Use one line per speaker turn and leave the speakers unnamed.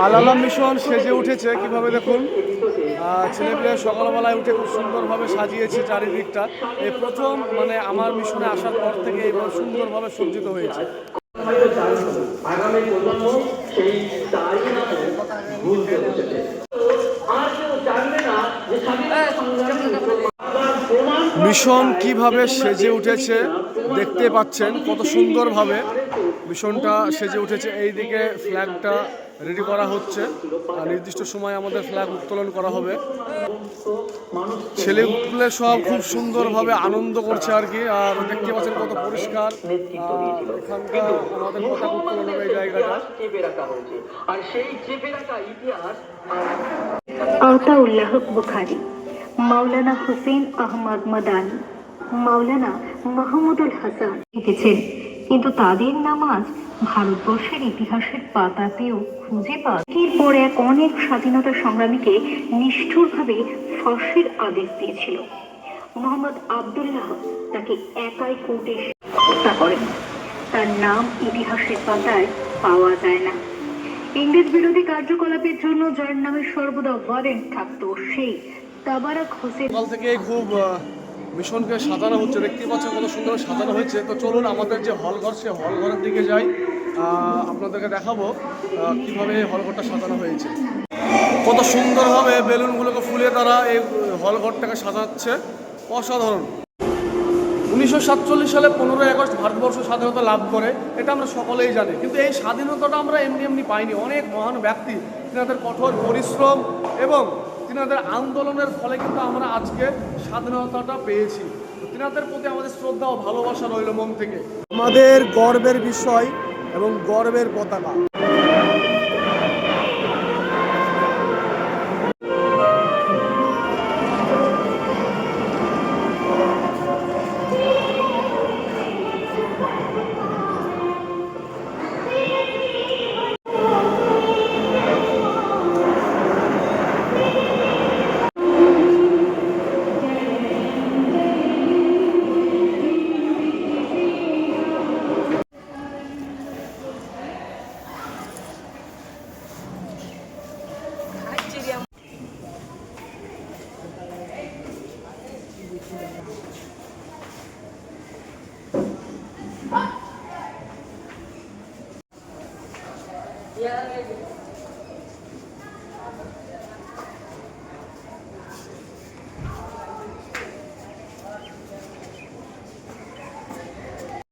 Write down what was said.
আলালা mission সেজে উঠেছে কিভাবে দেখুন। ছেলেমেয়ে সকালবেলায় উঠে খুব সুন্দরভাবে সাজিয়েছে চারিদিকটা। এই প্রথম মানে আমার মিশনে আসার পর থেকে এইভাবে সুন্দরভাবে সজ্জিত হয়েছে।
আগামী প্রজন্ম সেই তারই নামে ভুলতে বসেছে। আর কেউ জানবে না যে
মিশন কিভাবে সেজে উঠেছে দেখতে পাচ্ছেন, কত সুন্দরভাবে মিশনটা সেজে উঠেছে। এইদিকে ফ্ল্যাগটা রেডি করা হচ্ছে, আর নির্দিষ্ট সময় আমাদের ফ্ল্যাগ উত্তোলন করা হবে। ছেলেগুলো সব খুব সুন্দরভাবে আনন্দ করছে আর কি। আর দেখতে পাচ্ছেন কত পরিষ্কার এখানটা আমাদের পতাকা উত্তোলন হবে এই জায়গাটা।
আর সেই চেপে রাখা ইতিহাস
আতাউল্লাহ বুখারী, মাওলানা হুসেন আহমদ মাদানী, মাওলানা মাহমুদুল হাসান লিখেছেন, কিন্তু তাদের নামাজ ভারতবর্ষের ইতিহাসের পাতাতেও খুঁজে পাওয়া। এর পর এক অনেক স্বাধীনতা সংগ্রামীকে নিষ্ঠুরভাবে ফাঁসির আদেশ দিয়েছিল। মোহাম্মদ আবদুল্লাহ তাকে একাই কোর্টে হত্যা করেন। তার নাম ইতিহাসের পাতায় পাওয়া যায় না। ইংরেজ বিরোধী কার্যকলাপের জন্য যার নামে সর্বদা ওয়ারেন্ট থাকতো সেই তাবারক হোসেন।
সকাল থেকে খুব মিশনকে সাজানো হচ্ছে, দেখতে পাচ্ছেন কত সুন্দর সাজানো হয়েছে। তো চলুন আমাদের যে হলঘর, সে হলঘরের দিকে যাই, আপনাদেরকে দেখাবো কিভাবে এই হলঘরটা সাজানো হয়েছে। কত সুন্দরভাবে বেলুনগুলোকে ফুলিয়ে তারা এই হলঘরটাকে সাজাচ্ছে, অসাধারণ। 1947 সালে 15ই আগস্ট ভারতবর্ষ স্বাধীনতা লাভ করে, এটা আমরা সকলেই জানি। কিন্তু এই স্বাধীনতাটা আমরা এমনি এমনি পাইনি। অনেক মহান ব্যক্তি, তিনাদের কঠোর পরিশ্রম এবং তিনাদের আন্দোলনের ফলে কিন্তু আমরা আজকে স্বাধীনতাটা পেয়েছি। তিনাদের প্রতি আমাদের শ্রদ্ধা ও ভালোবাসা রইল মন থেকে। আমাদের গর্বের বিষয় এবং গর্বের পতাকা।
Yeah.